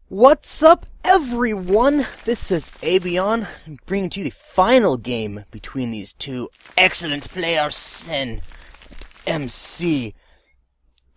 What's up, everyone? This is Abion, bringing to you the final game between these two excellent players, Sen and MC.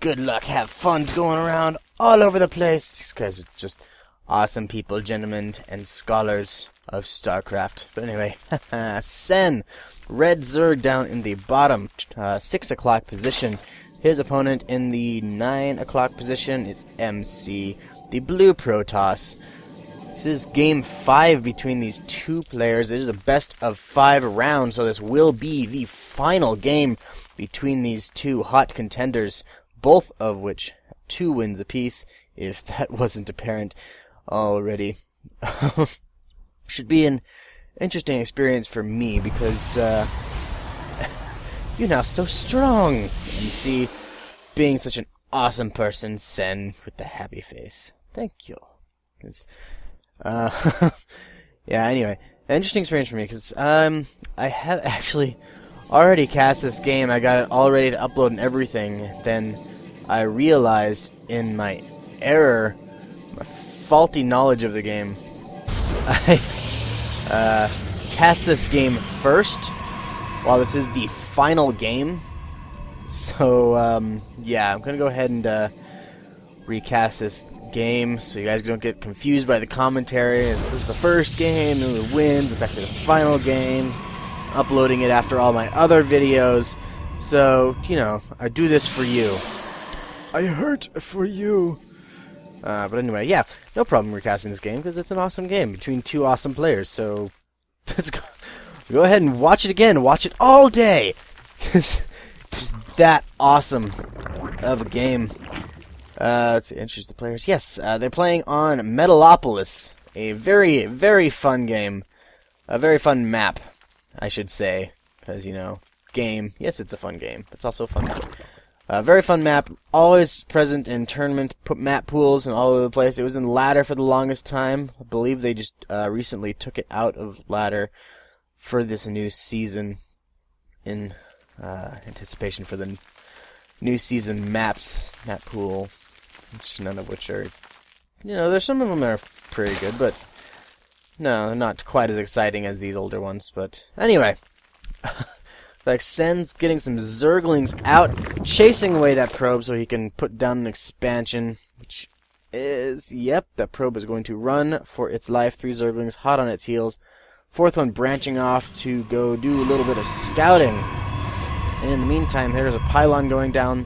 Good luck, have fun going around all over the place. These guys are just awesome people, gentlemen, and scholars of StarCraft. But anyway, Sen, red Zerg down in the bottom 6 o'clock position. His opponent in the 9 o'clock position is MC, the blue Protoss. This is game 5 between these two players. It is a best of 5 round, so this will be the final game between these two hot contenders, both of which have 2 wins apiece, if that wasn't apparent already. Should be an interesting experience for me, because you're now so strong, MC, being such an awesome person, Sen, with the happy face. Thank you. Yeah, anyway, an interesting experience for me, because I have actually already cast this game. I got it all ready to upload and everything. Then I realized in my error, my faulty knowledge of the game, I cast this game first, while this is the final game. So, yeah, I'm gonna go ahead and recast this game so you guys don't get confused by the commentary. This is the first game, and the win. It's actually the final game. Uploading it after all my other videos. So, you know, I do this for you. I hurt for you. But anyway, yeah, no problem recasting this game, because it's an awesome game between 2 awesome players. So, let's go ahead and watch it again. Watch it all day. It's just that awesome of a game. Let's see, introduce the players. Yes, they're playing on Metalopolis, a very, very fun game. A very fun map, I should say. Because, you know, game. Yes, it's a fun game. It's also a fun map. Very fun map. Always present in tournament map pools and all over the place. It was in ladder for the longest time. I believe they just recently took it out of ladder for this new season in anticipation for the new season map pool. Which none of which are, you know, there's some of them that are pretty good, but no, not quite as exciting as these older ones. But anyway, like Sen's getting some Zerglings out, chasing away that probe so he can put down an expansion, which is, yep, that probe is going to run for its life. 3 Zerglings hot on its heels. 4th one branching off to go do a little bit of scouting. And in the meantime, there's a pylon going down.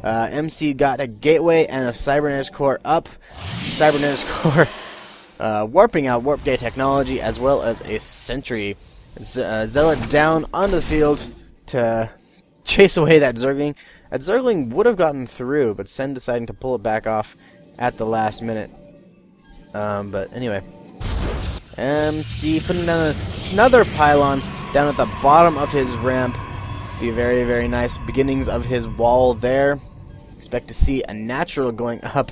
MC got a gateway and a cybernetics core up. Cybernetics core warping out warp gate technology, as well as a sentry. Zealot down onto the field to chase away that Zergling. That Zergling would have gotten through, but Sen deciding to pull it back off at the last minute. But anyway, MC putting down another pylon down at the bottom of his ramp. Be very, very nice beginnings of his wall there. Expect to see a natural going up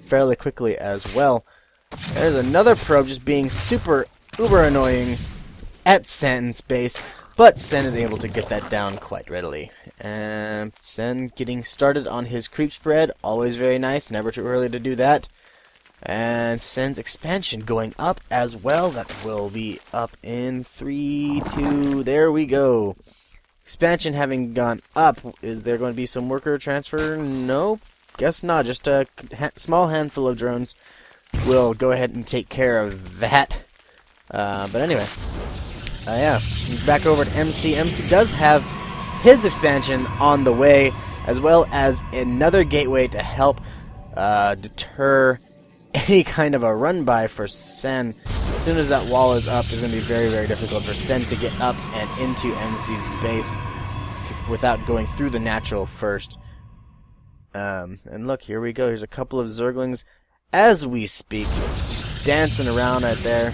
fairly quickly as well. There's another probe just being super uber annoying at Sen's base, but Sen is able to get that down quite readily. And Sen getting started on his creep spread, always very nice, never too early to do that. And Sen's expansion going up as well. That will be up in 3, 2, there we go. Expansion having gone up, is there going to be some worker transfer? Nope, guess not. Just a small handful of drones will go ahead and take care of that. But anyway, yeah, back over to MC. MC does have his expansion on the way, as well as another gateway to help deter any kind of a run-by for Sen. As soon as that wall is up, it's going to be very, very difficult for Sen to get up and into MC's base without going through the natural first. And look, here we go. Here's a couple of Zerglings as we speak, just dancing around right there.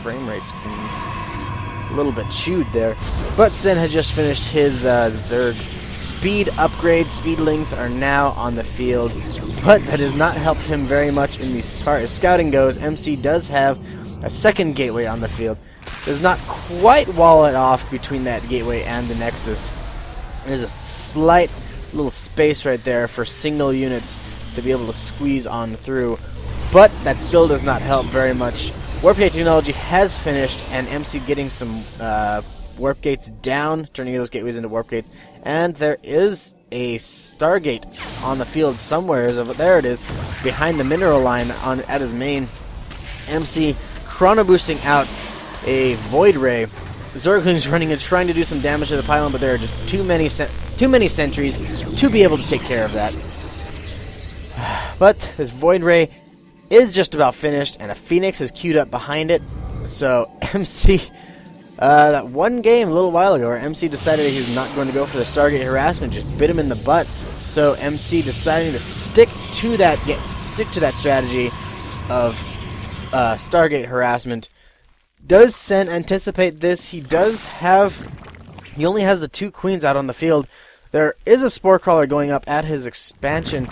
Frame rate's a little bit chewed there. But Sen has just finished his Zerg speed upgrade. Speedlings are now on the field, but that has not helped him very much as far as scouting goes. MC does have a second gateway on the field. Does not quite wall it off between that gateway and the Nexus. There's a slight little space right there for signal units to be able to squeeze on through. but that still does not help very much. Warp Gate technology has finished, and MC getting some warp gates down, turning those gateways into warp gates, and there is a Stargate on the field somewhere. There it is, behind the mineral line at his main. MC chrono boosting out a Void Ray. Zergling's running and trying to do some damage to the pylon, but there are just too many sentries to be able to take care of that. But this Void Ray is just about finished, and a Phoenix is queued up behind it. So MC, that one game a little while ago where MC decided he's not going to go for the Stargate harassment, just bit him in the butt. So MC deciding to stick to that strategy of Stargate harassment. Does Sen anticipate this? He only has the 2 queens out on the field. There is a Spore Crawler going up at his expansion,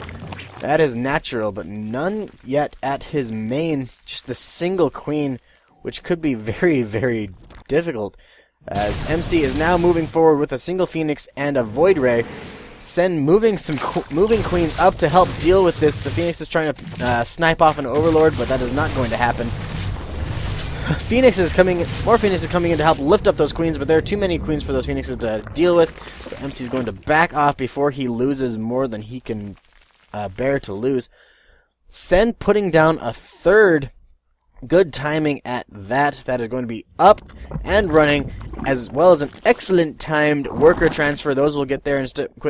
at his natural, but none yet at his main. Just the single queen, which could be very, very difficult, as MC is now moving forward with a single Phoenix and a Void Ray. Sen moving queens up to help deal with this. The Phoenix is trying to snipe off an Overlord, but that is not going to happen. More Phoenix is coming in to help lift up those queens, but there are too many queens for those Phoenixes to deal with. So MC is going to back off before he loses more than he can bear to lose. Sen putting down a third. Good timing at that. That is going to be up and running, as well as an excellent timed worker transfer. Those will get there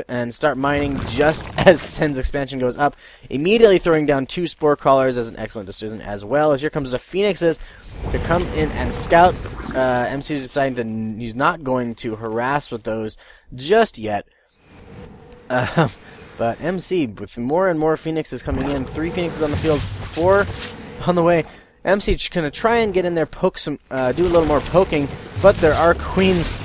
and start mining just as Sen's expansion goes up. Immediately throwing down 2 Spore Crawlers as an excellent decision, as well as here comes the Phoenixes to come in and scout. MC is deciding he's not going to harass with those just yet. But MC, with more and more Phoenixes coming in, 3 Phoenixes on the field, 4 on the way. MC going to try and get in there, do a little more poking, but there are queens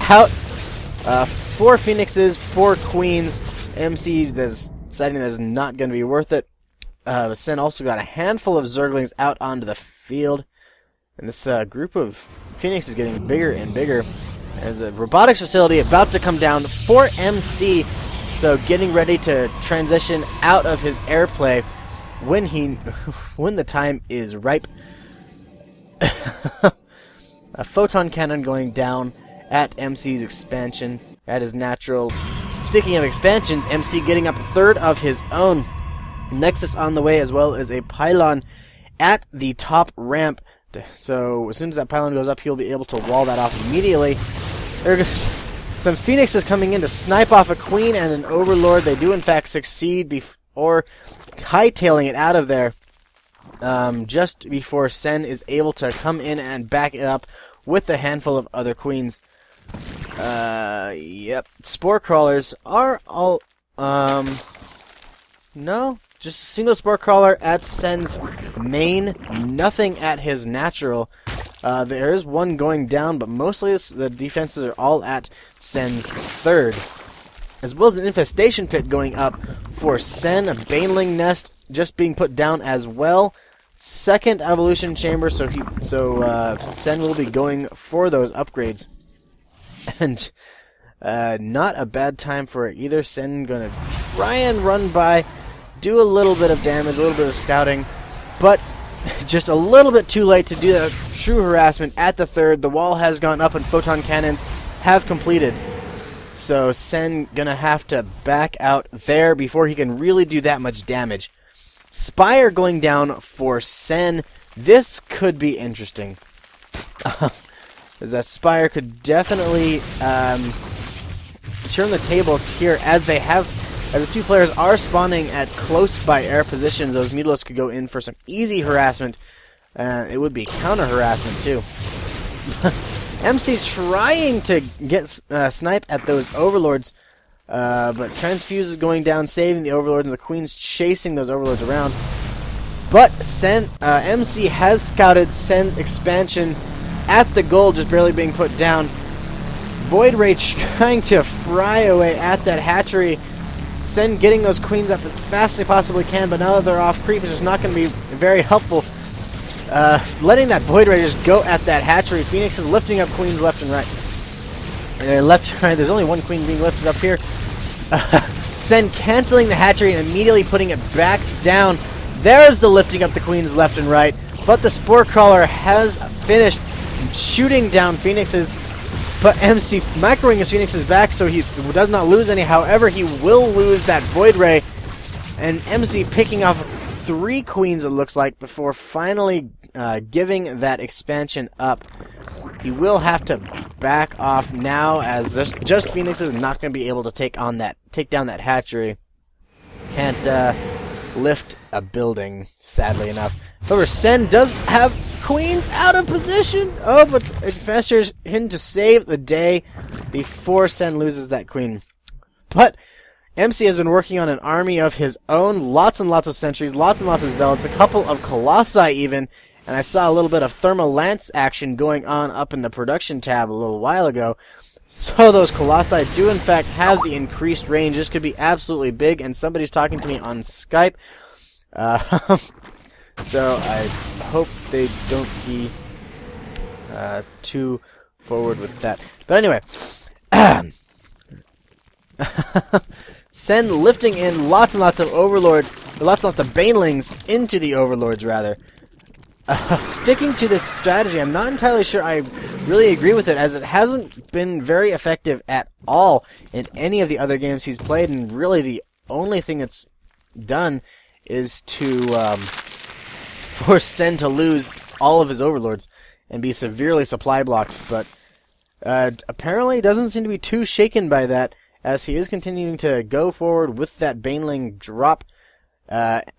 out. 4 Phoenixes, 4 queens. MC deciding that is not going to be worth it. Sen also got a handful of Zerglings out onto the field. And this group of Phoenix is getting bigger and bigger. There's a robotics facility about to come down for MC. So getting ready to transition out of his airplay when the time is ripe. A photon cannon going down at MC's expansion, at his natural. Speaking of expansions, MC getting up a third of his own. Nexus on the way, as well as a pylon at the top ramp. So as soon as that pylon goes up, he'll be able to wall that off immediately. There's some Phoenixes coming in to snipe off a queen and an Overlord. They do in fact succeed before hightailing it out of there. Just before Sen is able to come in and back it up with a handful of other queens. Yep. Spore Crawlers are all, no. Just a single Spore Crawler at Sen's main. Nothing at his natural. There is one going down, but mostly the defenses are all at Sen's third. As well as an infestation pit going up for Sen. A Baneling nest just being put down as well. Second evolution chamber, so Sen will be going for those upgrades. And not a bad time for it either. Sen gonna try and run by, do a little bit of damage, a little bit of scouting, but just a little bit too late to do the true harassment at the third. The wall has gone up and photon cannons have completed. So Sen gonna have to back out there before he can really do that much damage. Spire going down for Sen. This could be interesting. That Spire could definitely turn the tables here, as the 2 players are spawning at close by air positions. Those Mutilas could go in for some easy harassment. It would be counter harassment too. MC trying to get snipe at those Overlords, but Transfuse is going down, saving the Overlords, and the Queen's chasing those Overlords around. But MC has scouted Sen's expansion at the goal, just barely being put down. Void Ray trying to fry away at that hatchery. Sen getting those queens up as fast as they possibly can, but now that they're off creep, it's just not going to be very helpful. Letting that Void Ray just go at that hatchery. Phoenix is lifting up queens left and right. Left and right, there's only one queen being lifted up here. Sen canceling the hatchery and immediately putting it back down. There's the lifting up the queens left and right, but the Spore Crawler has finished shooting down Phoenixes, but MC microing his Phoenixes back so he does not lose any. However, he will lose that Void Ray, and MC picking off 3 queens, it looks like, before finally giving that expansion up. He will have to back off now, as just Phoenix is not going to be able to take down that hatchery. Can't lift a building, sadly enough. However, Sen does have queens out of position. Oh, but Infestor's in to save the day before Sen loses that queen. But MC has been working on an army of his own. Lots and lots of sentries, lots and lots of zealots, a couple of colossi even. And I saw a little bit of thermal lance action going on up in the production tab a little while ago. So those colossi do in fact have the increased range. This could be absolutely big, and somebody's talking to me on Skype. So I hope they don't be too forward with that. But anyway, Sen lifting in lots and lots of overlords, or lots and lots of banelings into the overlords rather. Sticking to this strategy, I'm not entirely sure I really agree with it, as it hasn't been very effective at all in any of the other games he's played, and really the only thing it's done is to force Sen to lose all of his overlords and be severely supply blocked, but apparently doesn't seem to be too shaken by that, as he is continuing to go forward with that Baneling drop.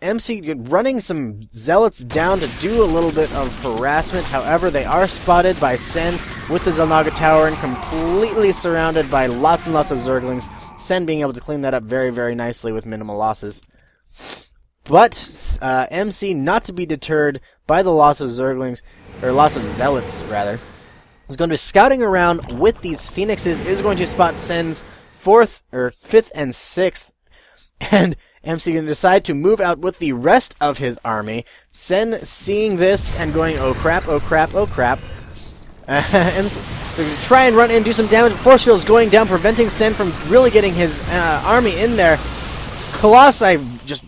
MC running some zealots down to do a little bit of harassment. However, they are spotted by Sen with the Xel'Naga Tower and completely surrounded by lots and lots of Zerglings. Sen being able to clean that up very, very nicely with minimal losses. But MC, not to be deterred by the loss of Zerglings, or loss of zealots rather, is going to be scouting around with these Phoenixes, is going to spot Sen's 5th and 6th, and MC going to decide to move out with the rest of his army. Sen seeing this and going, oh crap, oh crap, oh crap. MC going to try and run in, do some damage. Force field is going down, preventing Sen from really getting his army in there. Colossi just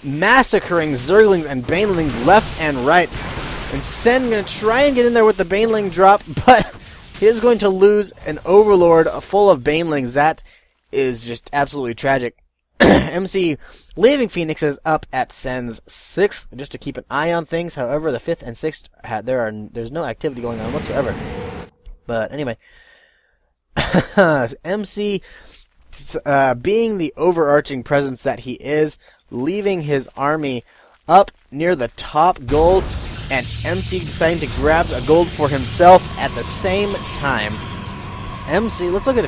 massacring Zerglings and Banelings left and right. And Sen going to try and get in there with the Baneling drop, but he is going to lose an Overlord full of Banelings. That is just absolutely tragic. MC leaving Phoenixes up at Sen's 6th just to keep an eye on things. However, the 5th and 6th, there's no activity going on whatsoever. But anyway, MC being the overarching presence that he is, leaving his army up near the top gold, and MC deciding to grab a gold for himself at the same time. MC, let's look at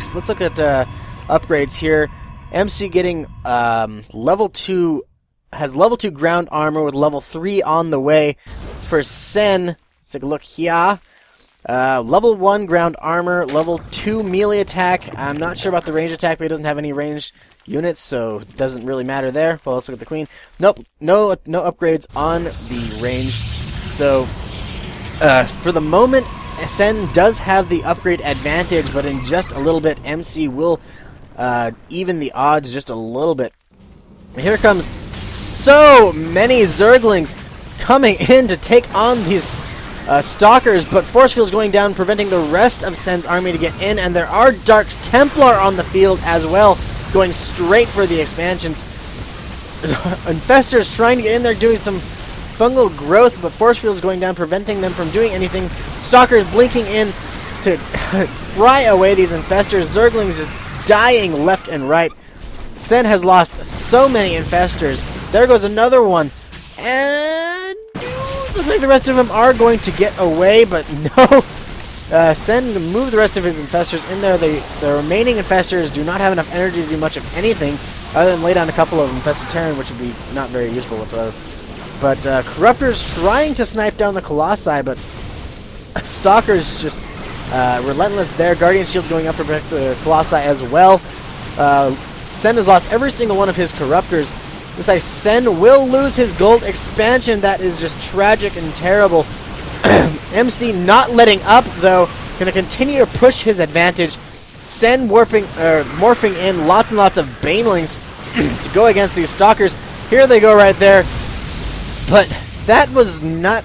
upgrades here. MC getting level 2, has level 2 ground armor with level 3 on the way. For Sen, let's take a look here. Level 1 ground armor, level 2 melee attack. I'm not sure about the range attack, but he doesn't have any ranged units, so it doesn't really matter there. Well, let's look at the queen. Nope, no upgrades on the range. So, for the moment, Sen does have the upgrade advantage, but in just a little bit, MC will even the odds just a little bit. And here comes so many Zerglings coming in to take on these Stalkers, but Force Field's going down, preventing the rest of Sen's army to get in, and there are Dark Templar on the field as well, going straight for the expansions. Infestors trying to get in there, doing some fungal growth, but Force Field's going down, preventing them from doing anything. Stalkers blinking in to fry away these Infestors. Zerglings just dying left and right. Sen has lost so many Infestors. There goes another one. And looks like the rest of them are going to get away, but no. Sen moved the rest of his Infestors in there. The remaining Infestors do not have enough energy to do much of anything, other than lay down a couple of Infested Terran, which would be not very useful whatsoever. But Corruptor's trying to snipe down the Colossi, but Stalker's just relentless there. Guardian Shield's going up to protect the Colossi as well. Sen has lost every single one of his Corruptors. Looks like Sen will lose his gold expansion. That is just tragic and terrible. MC not letting up, though. Going to continue to push his advantage. Sen morphing in lots and lots of Banelings to go against these Stalkers. Here they go right there. But that was not...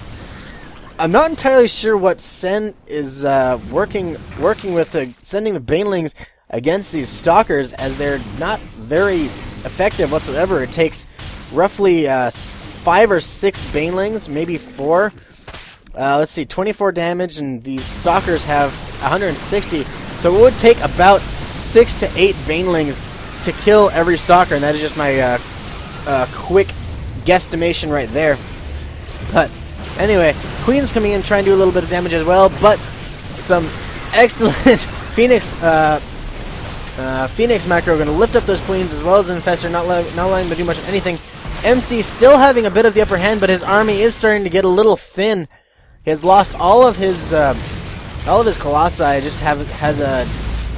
I'm not entirely sure what Sen is working with, sending the Banelings against these Stalkers, as they're not very effective whatsoever. It takes roughly 5 or 6 Banelings, maybe 4. Let's see, 24 damage, and these Stalkers have 160. So it would take about 6 to 8 Banelings to kill every Stalker, and that is just my quick guesstimation right there. But anyway, Queen's coming in trying to do a little bit of damage as well, but some excellent Phoenix macro going to lift up those Queens as well as an Infestor, not letting them do much of anything. MC still having a bit of the upper hand, but his army is starting to get a little thin. He has lost all of his Colossi, just has a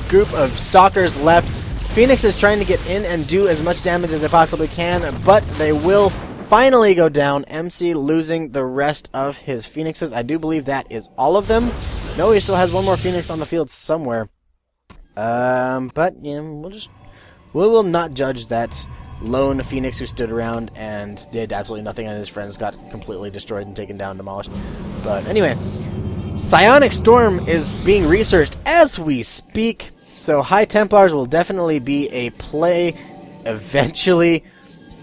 group of Stalkers left. Phoenix is trying to get in and do as much damage as they possibly can, but they will finally go down. MC losing the rest of his Phoenixes. I do believe that is all of them. No, he still has one more Phoenix on the field somewhere. But yeah, we will not judge that lone Phoenix who stood around and did absolutely nothing, and his friends got completely destroyed and taken down, demolished. But anyway, Psionic Storm is being researched as we speak, so High Templars will definitely be a play eventually.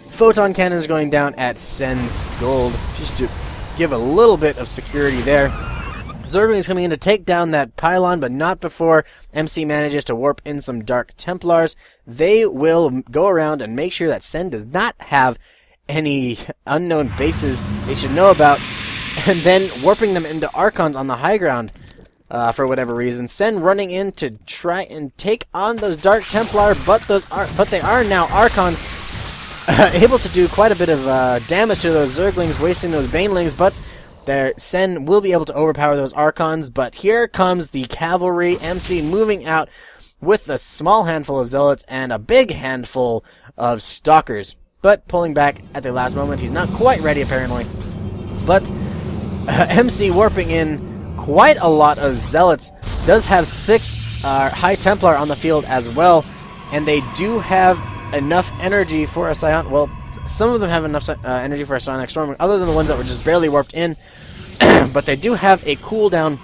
Photon Cannons going down at Sen's Gold, just to give a little bit of security there. Zerglings coming in to take down that pylon, but not before MC manages to warp in some Dark Templars. They will go around and make sure that Sen does not have any unknown bases they should know about, and then warping them into Archons on the high ground for whatever reason. Sen running in to try and take on those Dark Templar, but they are now Archons, able to do quite a bit of damage to those Zerglings, wasting those Banelings, but Sen will be able to overpower those Archons. But here comes the cavalry. MC moving out with a small handful of Zealots and a big handful of Stalkers, but pulling back at the last moment. He's not quite ready, apparently. But MC warping in quite a lot of Zealots. Does have 6 High Templar on the field as well, and they do have enough energy for a Psionic... Well, some of them have enough energy for a Psionic Storm, other than the ones that were just barely warped in. But they do have a cooldown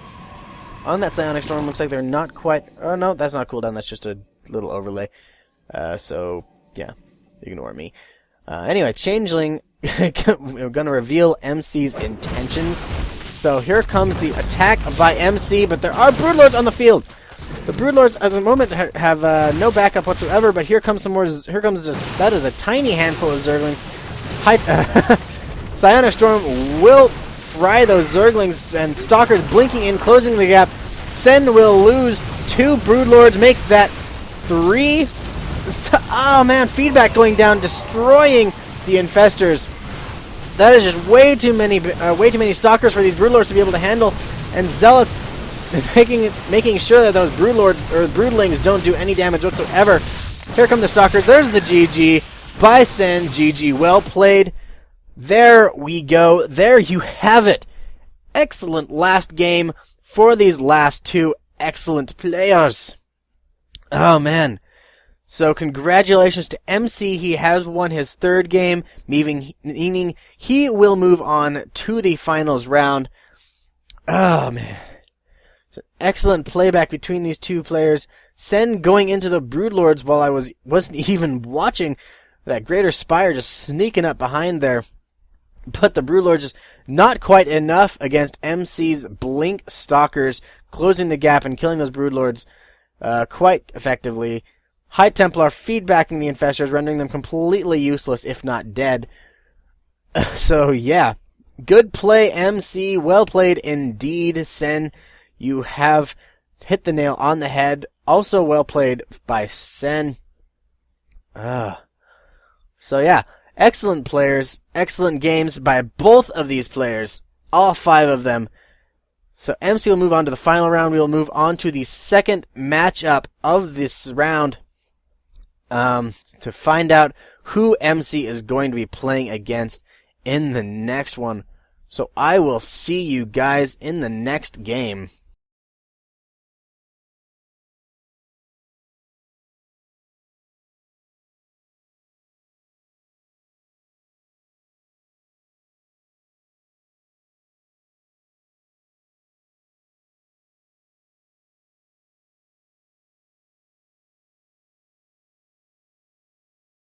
on that Psionic Storm. Looks like they're not quite... Oh, no, that's not a cooldown. That's just a little overlay. So, yeah, ignore me. Anyway, Changeling, we're going to reveal MC's intentions. So here comes the attack by MC, but there are Broodlords on the field. The Broodlords at the moment have no backup whatsoever, but here comes some more. Here comes that is a tiny handful of Zerglings. Psionic Storm will fry those Zerglings, and Stalkers blinking in, closing the gap. Sen will lose 2 Broodlords, make that 3. Oh man, feedback going down, destroying the Infestors. That is just way too many Stalkers for these Broodlords to be able to handle, and Zealots making sure that those Broodlords or Broodlings don't do any damage whatsoever. Here come the Stalkers. There's the GG by Sen. GG, well played. There we go. There you have it. Excellent last game for these last 2 excellent players. Oh man. So congratulations to MC. He has won his 3rd game, meaning he will move on to the finals round. Oh man. Excellent playback between these 2 players. Sen going into the Broodlords while I wasn't even watching. That Greater Spire just sneaking up behind there. But the Broodlords just not quite enough against MC's Blink Stalkers, closing the gap and killing those Broodlords quite effectively. High Templar feedbacking the Infestors, rendering them completely useless, if not dead. So yeah, good play MC, well played indeed, Sen. You have hit the nail on the head. Also well played by Sen. So yeah, excellent players, excellent games by both of these players. All 5 of them. So MC will move on to the final round. We will move on to the second matchup of this round. To find out who MC is going to be playing against in the next one. So I will see you guys in the next game.